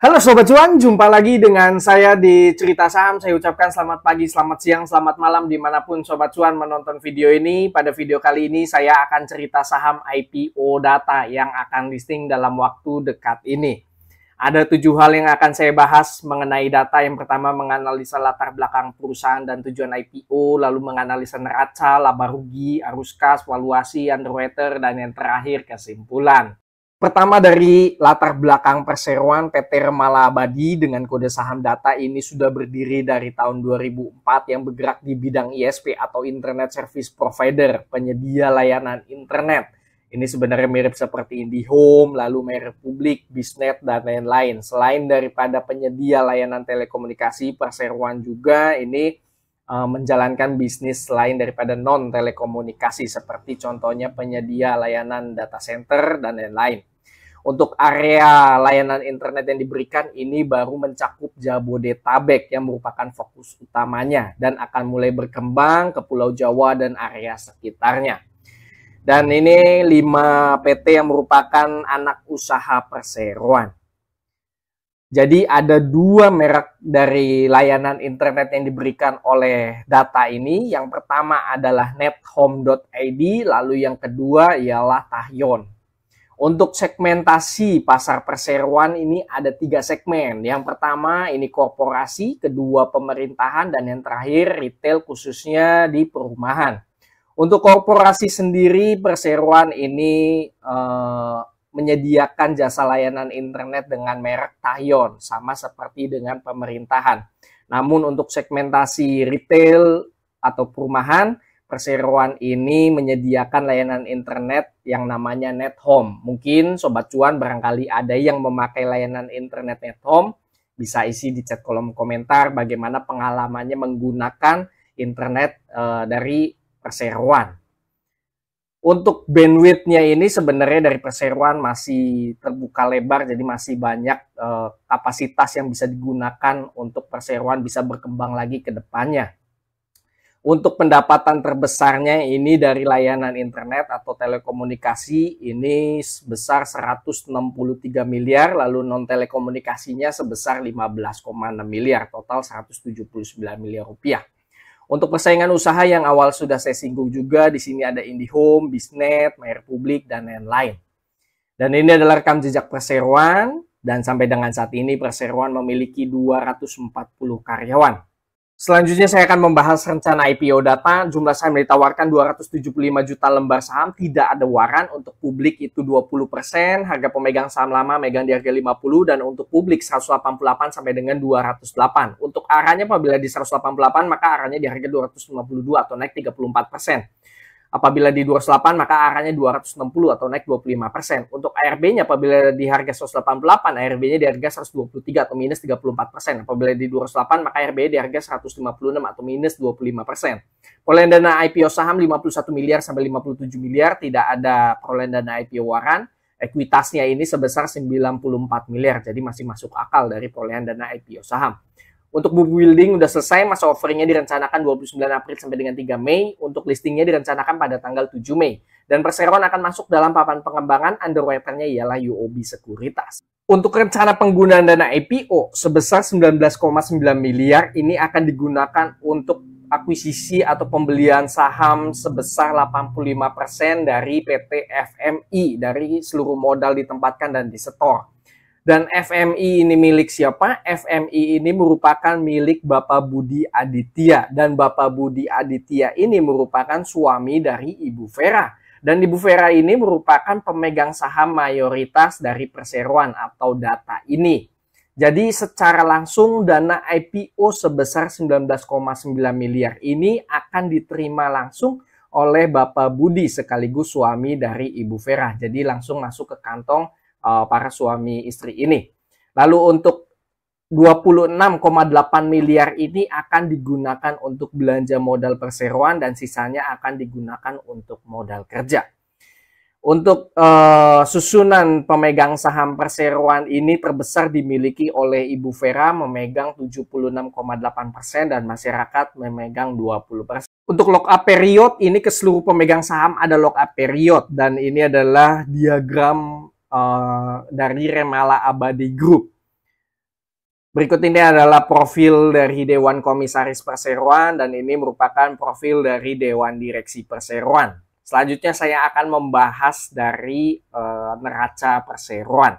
Halo Sobat Cuan, jumpa lagi dengan saya di Cerita Saham. Saya ucapkan selamat pagi, selamat siang, selamat malam dimanapun Sobat Cuan menonton video ini. Pada video kali ini saya akan cerita saham IPO Data yang akan listing dalam waktu dekat ini. Ada 7 hal yang akan saya bahas mengenai data. Yang pertama menganalisa latar belakang perusahaan dan tujuan IPO, lalu menganalisa neraca, laba rugi, arus kas, valuasi, underwater, dan yang terakhir kesimpulan. Pertama dari latar belakang perseroan, PT Remala Abadi dengan kode saham data ini sudah berdiri dari tahun 2004 yang bergerak di bidang ISP atau Internet Service Provider, penyedia layanan internet. Ini sebenarnya mirip seperti IndiHome, lalu MyRepublik, Bisnet, dan lain-lain. Selain daripada penyedia layanan telekomunikasi, perseroan juga ini menjalankan bisnis lain daripada non-telekomunikasi, seperti contohnya penyedia layanan data center, dan lain-lain. Untuk area layanan internet yang diberikan ini baru mencakup Jabodetabek yang merupakan fokus utamanya dan akan mulai berkembang ke Pulau Jawa dan area sekitarnya. Dan ini 5 PT yang merupakan anak usaha perseroan. Jadi ada 2 merek dari layanan internet yang diberikan oleh data ini. Yang pertama adalah nethome.id, lalu yang kedua ialah Tahyon. Untuk segmentasi pasar perseroan ini ada 3 segmen. Yang pertama ini korporasi, kedua pemerintahan, dan yang terakhir retail khususnya di perumahan. Untuk korporasi sendiri, perseroan ini menyediakan jasa layanan internet dengan merek Tahyon, sama seperti dengan pemerintahan. Namun untuk segmentasi retail atau perumahan, perseroan ini menyediakan layanan internet yang namanya Nethome. Mungkin Sobat Cuan barangkali ada yang memakai layanan internet Nethome, bisa isi di chat kolom komentar bagaimana pengalamannya menggunakan internet dari perseroan. Untuk bandwidth-nya ini sebenarnya dari perseroan masih terbuka lebar, jadi masih banyak kapasitas yang bisa digunakan untuk perseroan bisa berkembang lagi ke depannya. Untuk pendapatan terbesarnya ini dari layanan internet atau telekomunikasi ini sebesar 163 miliar, lalu non telekomunikasinya sebesar 15,6 miliar, total 179 miliar rupiah. Untuk persaingan usaha yang awal sudah saya singgung juga, di sini ada IndiHome, Bisnet, MyRepublik, dan lain-lain. Dan ini adalah rekam jejak perseroan, dan sampai dengan saat ini perseroan memiliki 240 karyawan. Selanjutnya saya akan membahas rencana IPO data. Jumlah saham yang ditawarkan 275 juta lembar saham, tidak ada waran. Untuk publik itu 20%, harga pemegang saham lama megang di harga 50, dan untuk publik 188 sampai dengan 208. Untuk arahnya apabila di 188 maka arahnya di harga 252 atau naik 34%. Apabila di 208 maka arahnya 260 atau naik 25%. Untuk ARB-nya apabila di harga 188, ARB-nya di harga 123 atau minus 34%. Apabila di 208 maka ARB-nya di harga 156 atau minus 25%. Perolehan dana IPO saham 51 miliar sampai 57 miliar, tidak ada perolehan dana IPO waran. Ekuitasnya ini sebesar 94 miliar, jadi masih masuk akal dari perolehan dana IPO saham. Untuk book building udah selesai, masa offeringnya direncanakan 29 April sampai dengan 3 Mei. Untuk listingnya direncanakan pada tanggal 7 Mei. Dan perseroan akan masuk dalam papan pengembangan, underwriter-nya ialah UOB Sekuritas. Untuk rencana penggunaan dana IPO sebesar 19,9 miliar ini akan digunakan untuk akuisisi atau pembelian saham sebesar 85% dari PT FMI, dari seluruh modal ditempatkan dan disetor. Dan FMI ini milik siapa? FMI ini merupakan milik Bapak Budi Aditya. Dan Bapak Budi Aditya ini merupakan suami dari Ibu Vera. Dan Ibu Vera ini merupakan pemegang saham mayoritas dari perseroan atau data ini. Jadi secara langsung dana IPO sebesar 19,9 miliar ini akan diterima langsung oleh Bapak Budi sekaligus suami dari Ibu Vera. Jadi langsung masuk ke kantong para suami istri ini. Lalu untuk 26,8 miliar ini akan digunakan untuk belanja modal perseroan dan sisanya akan digunakan untuk modal kerja. Untuk susunan pemegang saham perseroan ini terbesar dimiliki oleh Ibu Vera memegang 76,8% dan masyarakat memegang 20%. Untuk lock-up period ini ke seluruh pemegang saham ada lock-up period dan ini adalah diagram dari Remala Abadi Group. Berikut ini adalah profil dari Dewan Komisaris Perseroan dan ini merupakan profil dari Dewan Direksi Perseroan. Selanjutnya saya akan membahas dari neraca perseroan.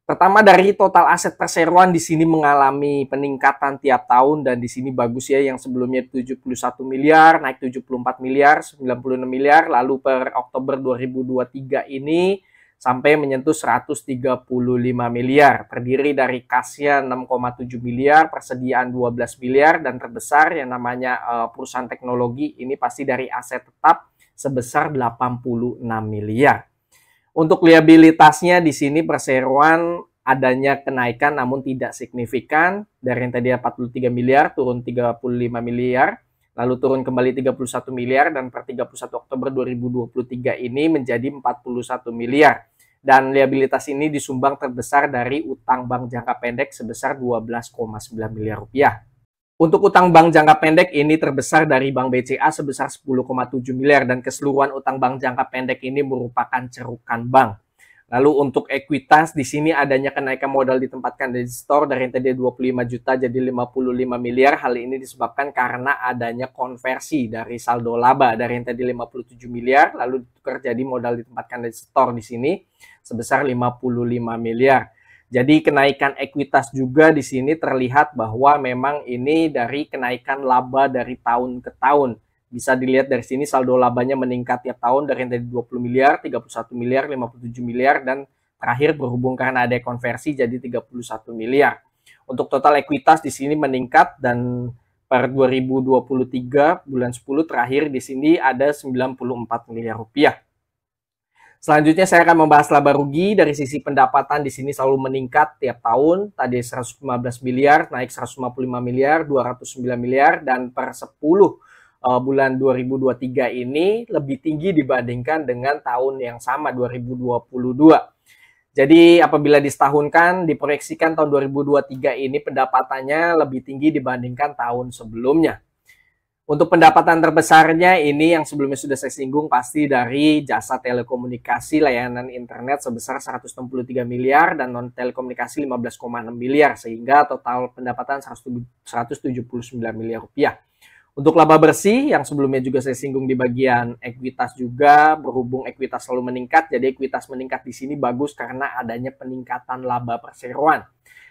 Pertama dari total aset perseroan di sini mengalami peningkatan tiap tahun dan di sini bagus ya, yang sebelumnya 71 miliar naik 74 miliar, 96 miliar, lalu per Oktober 2023 ini sampai menyentuh 135 miliar, terdiri dari kasnya 6,7 miliar, persediaan 12 miliar, dan terbesar yang namanya perusahaan teknologi ini pasti dari aset tetap sebesar 86 miliar. Untuk liabilitasnya di sini perseroan adanya kenaikan namun tidak signifikan, dari yang tadi 43 miliar turun 35 miliar, lalu turun kembali 31 miliar, dan per 31 Oktober 2023 ini menjadi 41 miliar. Dan liabilitas ini disumbang terbesar dari utang bank jangka pendek sebesar 12,9 miliar rupiah. Untuk utang bank jangka pendek ini terbesar dari Bank BCA sebesar 10,7 miliar dan keseluruhan utang bank jangka pendek ini merupakan cerukan bank. Lalu untuk ekuitas di sini adanya kenaikan modal ditempatkan di store dari yang tadi 25 juta jadi 55 miliar. Hal ini disebabkan karena adanya konversi dari saldo laba dari yang tadi 57 miliar lalu ditukar jadi modal ditempatkan di store di sini sebesar 55 miliar. Jadi kenaikan ekuitas juga di sini terlihat bahwa memang ini dari kenaikan laba dari tahun ke tahun. Bisa dilihat dari sini saldo labanya meningkat tiap tahun dari yang tadi 20 miliar, 31 miliar, 57 miliar, dan terakhir berhubung karena ada konversi jadi 31 miliar. Untuk total ekuitas di sini meningkat dan per 2023 bulan 10 terakhir di sini ada 94 miliar rupiah. Selanjutnya saya akan membahas laba rugi. Dari sisi pendapatan di sini selalu meningkat tiap tahun. Tadi 115 miliar, naik 155 miliar, 209 miliar, dan per 10 bulan 2023 ini lebih tinggi dibandingkan dengan tahun yang sama 2022. Jadi apabila disetahunkan, diproyeksikan tahun 2023 ini pendapatannya lebih tinggi dibandingkan tahun sebelumnya. Untuk pendapatan terbesarnya ini yang sebelumnya sudah saya singgung pasti dari jasa telekomunikasi layanan internet sebesar 163 miliar dan non telekomunikasi 15,6 miliar sehingga total pendapatan 179 miliar rupiah. Untuk laba bersih yang sebelumnya juga saya singgung di bagian ekuitas juga berhubung ekuitas selalu meningkat jadi ekuitas meningkat di sini bagus karena adanya peningkatan laba perseroan.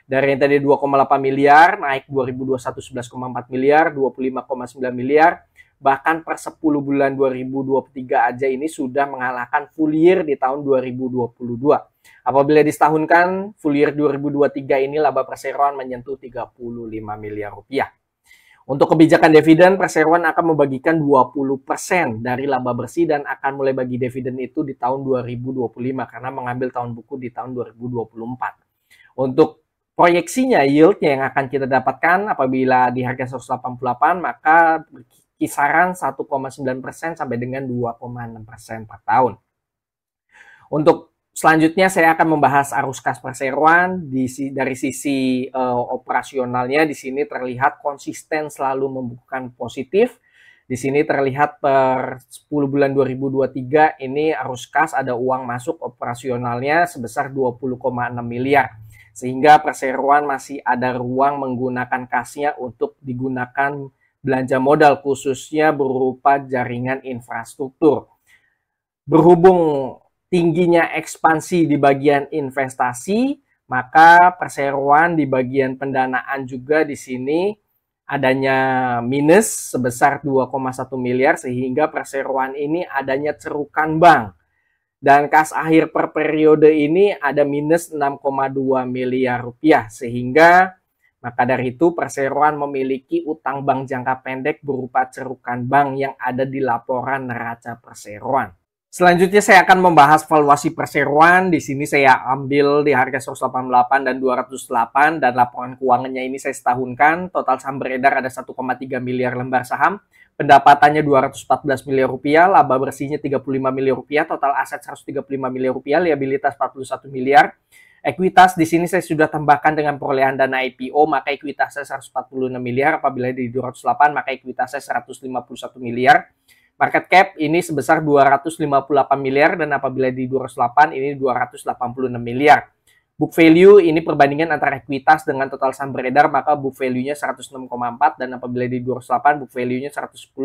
Dari yang tadi 2,8 miliar, naik 2021 11,4 miliar, 25,9 miliar, bahkan per 10 bulan 2023 aja ini sudah mengalahkan full year di tahun 2022. Apabila disetahunkan, full year 2023 ini laba perseroan menyentuh 35 miliar rupiah. Untuk kebijakan dividen, perseroan akan membagikan 20% dari laba bersih dan akan mulai bagi dividen itu di tahun 2025 karena mengambil tahun buku di tahun 2024. Untuk proyeksinya yieldnya yang akan kita dapatkan apabila di harga 188 maka kisaran 1,9% sampai dengan 2,6% per tahun. Untuk selanjutnya saya akan membahas arus kas perseroan dari sisi operasionalnya. Di sini terlihat konsisten selalu membukukan positif. Di sini terlihat per 10 bulan 2023 ini arus kas ada uang masuk operasionalnya sebesar 20,6 miliar. Sehingga perseroan masih ada ruang menggunakan kasnya untuk digunakan belanja modal khususnya berupa jaringan infrastruktur. Berhubung tingginya ekspansi di bagian investasi, maka perseroan di bagian pendanaan juga di sini adanya minus sebesar 2,1 miliar sehingga perseroan ini adanya cerukan bank. Dan kas akhir per periode ini ada minus 6,2 miliar rupiah sehingga maka dari itu perseroan memiliki utang bank jangka pendek berupa cerukan bank yang ada di laporan neraca perseroan. Selanjutnya saya akan membahas valuasi perseroan. Di sini saya ambil di harga 188 dan 208 dan laporan keuangannya ini saya setahunkan. Total saham beredar ada 1,3 miliar lembar saham. Pendapatannya 214 miliar rupiah, laba bersihnya 35 miliar rupiah, total aset 135 miliar rupiah, liabilitas 41 miliar. Ekuitas di sini saya sudah tambahkan dengan perolehan dana IPO, maka ekuitasnya 146 miliar, apabila di 208 maka ekuitasnya 151 miliar. Market cap ini sebesar 258 miliar dan apabila di 208 ini 286 miliar. Book value ini perbandingan antara ekuitas dengan total saham beredar, maka book value-nya 106,4 dan apabila di 208 book value-nya 110,4.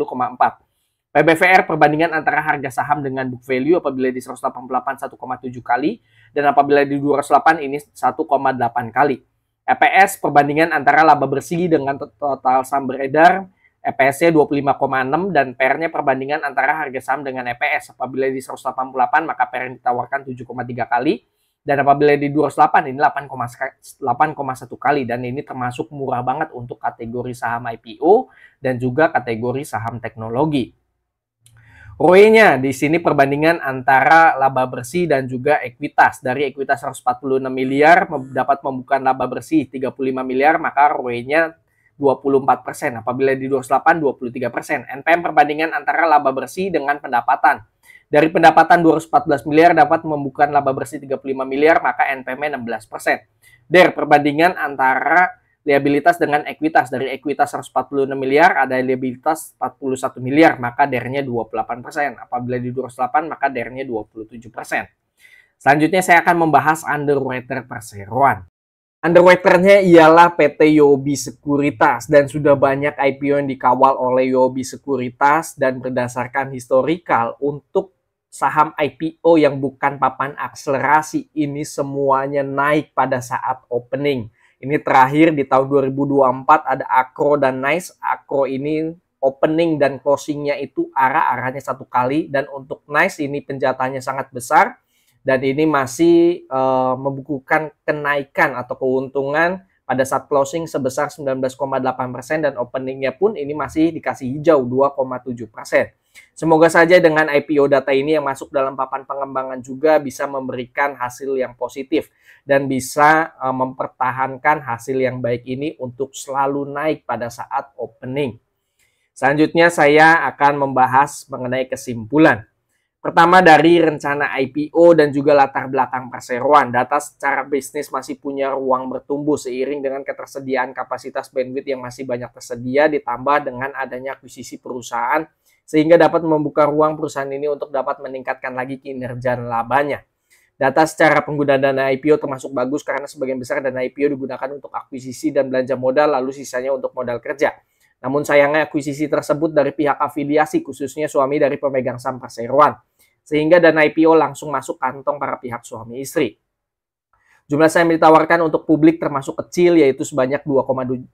PBVR perbandingan antara harga saham dengan book value apabila di 188 1,7 kali dan apabila di 208 ini 1,8 kali. EPS perbandingan antara laba bersih dengan total saham beredar, EPS-nya 25,6 dan PER-nya perbandingan antara harga saham dengan EPS. Apabila di 188 maka PER yang ditawarkan 7,3 kali dan apabila di 208 ini 8,1 kali dan ini termasuk murah banget untuk kategori saham IPO dan juga kategori saham teknologi. ROE-nya di sini perbandingan antara laba bersih dan juga ekuitas. Dari ekuitas 146 miliar dapat membuka laba bersih 35 miliar, maka ROE-nya 24%. Apabila di 208 23%. NPM perbandingan antara laba bersih dengan pendapatan. Dari pendapatan 214 miliar dapat membuka laba bersih 35 miliar, maka NPM-nya 16%. DER perbandingan antara liabilitas dengan ekuitas. Dari ekuitas 146 miliar ada liabilitas 41 miliar, maka DER-nya 28%. Apabila di 208 maka DER-nya 27%. Selanjutnya saya akan membahas underwriter perseroan. Underwriter-nya ialah PT Yobi Sekuritas dan sudah banyak IPO yang dikawal oleh Yobi Sekuritas dan berdasarkan historikal untuk saham IPO yang bukan papan akselerasi ini semuanya naik pada saat opening. Ini terakhir di tahun 2024 ada Akro dan Nice. Akro ini opening dan closingnya itu arahnya satu kali dan untuk Nice ini penjatahannya sangat besar dan ini masih membukukan kenaikan atau keuntungan pada saat closing sebesar 19,8% dan openingnya pun ini masih dikasih hijau 2,7%. Semoga saja dengan IPO data ini yang masuk dalam papan pengembangan juga bisa memberikan hasil yang positif dan bisa mempertahankan hasil yang baik ini untuk selalu naik pada saat opening. Selanjutnya saya akan membahas mengenai kesimpulan. Pertama dari rencana IPO dan juga latar belakang perseroan. Data secara bisnis masih punya ruang bertumbuh seiring dengan ketersediaan kapasitas bandwidth yang masih banyak tersedia ditambah dengan adanya akuisisi perusahaan sehingga dapat membuka ruang perusahaan ini untuk dapat meningkatkan lagi kinerja dan labanya. Data secara penggunaan dana IPO termasuk bagus karena sebagian besar dana IPO digunakan untuk akuisisi dan belanja modal lalu sisanya untuk modal kerja. Namun sayangnya akuisisi tersebut dari pihak afiliasi khususnya suami dari pemegang saham perseroan. Sehingga dana IPO langsung masuk kantong para pihak suami istri. Jumlah saham yang ditawarkan untuk publik termasuk kecil yaitu sebanyak 2,7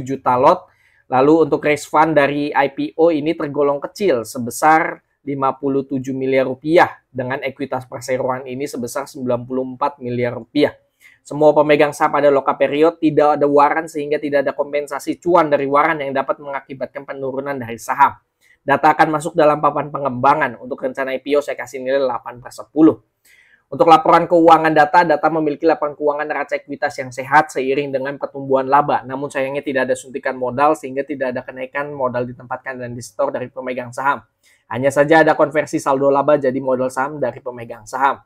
juta lot. Lalu untuk raise fund dari IPO ini tergolong kecil sebesar 57 miliar rupiah dengan ekuitas perseroan ini sebesar 94 miliar rupiah. Semua pemegang saham pada loka period tidak ada waran sehingga tidak ada kompensasi cuan dari waran yang dapat mengakibatkan penurunan dari saham. Data akan masuk dalam papan pengembangan. Untuk rencana IPO saya kasih nilai 8/10. Untuk laporan keuangan data memiliki laporan keuangan neraca ekuitas yang sehat seiring dengan pertumbuhan laba. Namun sayangnya tidak ada suntikan modal sehingga tidak ada kenaikan modal ditempatkan dan di-store dari pemegang saham. Hanya saja ada konversi saldo laba jadi modal saham dari pemegang saham.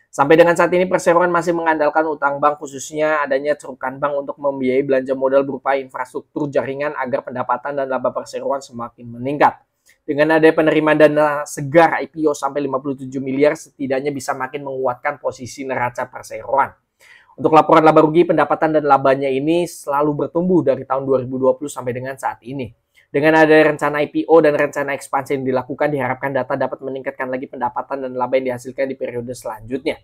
Sampai dengan saat ini perseroan masih mengandalkan utang bank khususnya adanya cerukan bank untuk membiayai belanja modal berupa infrastruktur jaringan agar pendapatan dan laba perseroan semakin meningkat. Dengan adanya penerimaan dana segar IPO sampai 57 miliar setidaknya bisa makin menguatkan posisi neraca perseroan. Untuk laporan laba rugi, pendapatan dan labanya ini selalu bertumbuh dari tahun 2020 sampai dengan saat ini. Dengan adanya rencana IPO dan rencana ekspansi yang dilakukan, diharapkan data dapat meningkatkan lagi pendapatan dan laba yang dihasilkan di periode selanjutnya.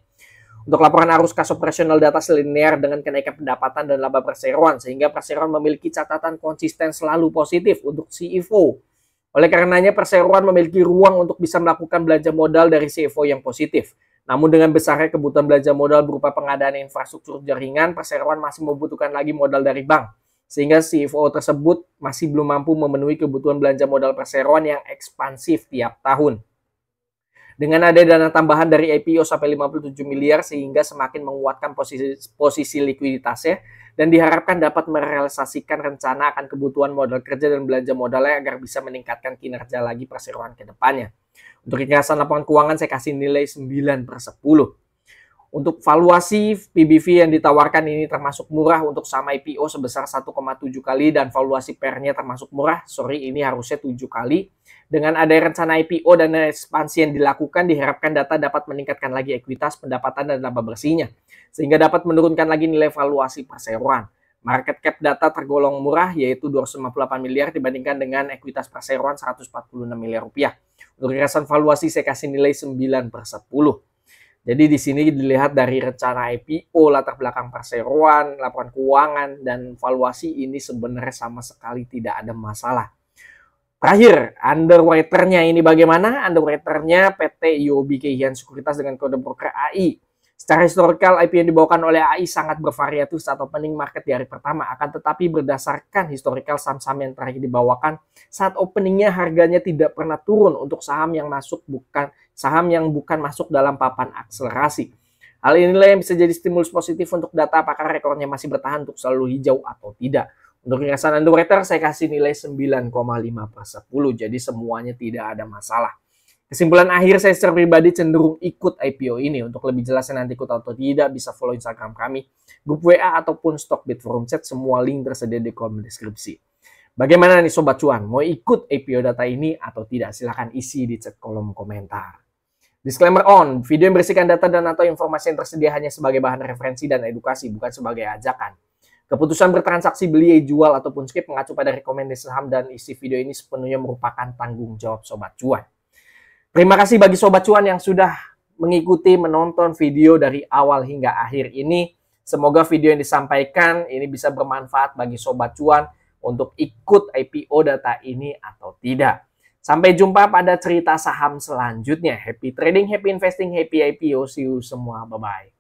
Untuk laporan arus kas operasional data selinear dengan kenaikan pendapatan dan laba perseroan, sehingga perseroan memiliki catatan konsisten selalu positif untuk CFO. Oleh karenanya perseroan memiliki ruang untuk bisa melakukan belanja modal dari CFO yang positif. Namun dengan besarnya kebutuhan belanja modal berupa pengadaan infrastruktur jaringan, perseroan masih membutuhkan lagi modal dari bank. Sehingga CFO tersebut masih belum mampu memenuhi kebutuhan belanja modal perseroan yang ekspansif tiap tahun. Dengan ada dana tambahan dari IPO sampai 57 miliar sehingga semakin menguatkan posisi likuiditasnya dan diharapkan dapat merealisasikan rencana akan kebutuhan modal kerja dan belanja modalnya agar bisa meningkatkan kinerja lagi perseroan ke depannya. Untuk ringkasan laporan keuangan saya kasih nilai 9/10. Untuk valuasi PBV yang ditawarkan ini termasuk murah untuk saham IPO sebesar 1,7 kali dan valuasi PER-nya termasuk murah. Sorry, ini harusnya 7 kali. Dengan adanya rencana IPO dan ekspansi yang dilakukan, diharapkan data dapat meningkatkan lagi ekuitas, pendapatan, dan laba bersihnya, sehingga dapat menurunkan lagi nilai valuasi perseroan. Market cap data tergolong murah, yaitu 258 miliar dibandingkan dengan ekuitas perseroan 146 miliar rupiah. Untuk kiasan valuasi saya kasih nilai 9/10. Jadi di sini dilihat dari rencana IPO, latar belakang perseroan, laporan keuangan, dan valuasi ini sebenarnya sama sekali tidak ada masalah. Terakhir, underwriter-nya ini bagaimana? Underwriter-nya PT UOB Kay Hian Sekuritas dengan kode broker AI. Secara historikal, IPO yang dibawakan oleh AI sangat bervariatif saat opening market di hari pertama. Akan tetapi berdasarkan historikal saham-saham yang terakhir dibawakan, saat openingnya harganya tidak pernah turun untuk saham yang bukan masuk dalam papan akselerasi. Hal inilah yang bisa jadi stimulus positif untuk data apakah rekornya masih bertahan untuk selalu hijau atau tidak. Untuk kiasan underwriter saya kasih nilai 9,5/10. Jadi semuanya tidak ada masalah. Kesimpulan akhir, saya secara pribadi cenderung ikut IPO ini. Untuk lebih jelasnya nanti ikut atau tidak, bisa follow Instagram kami, grup WA ataupun Stockbit Forum Chat. Semua link tersedia di kolom deskripsi. Bagaimana nih Sobat Cuan? Mau ikut IPO data ini atau tidak? Silahkan isi di chat kolom komentar. Disclaimer on, video yang berisikan data dan atau informasi yang tersedia hanya sebagai bahan referensi dan edukasi, bukan sebagai ajakan. Keputusan bertransaksi beli, jual, ataupun skip mengacu pada rekomendasi saham dan isi video ini sepenuhnya merupakan tanggung jawab Sobat Cuan. Terima kasih bagi Sobat Cuan yang sudah mengikuti, menonton video dari awal hingga akhir ini. Semoga video yang disampaikan ini bisa bermanfaat bagi Sobat Cuan untuk ikut IPO data ini atau tidak. Sampai jumpa pada cerita saham selanjutnya. Happy trading, happy investing, happy IPO. See you semua. Bye-bye.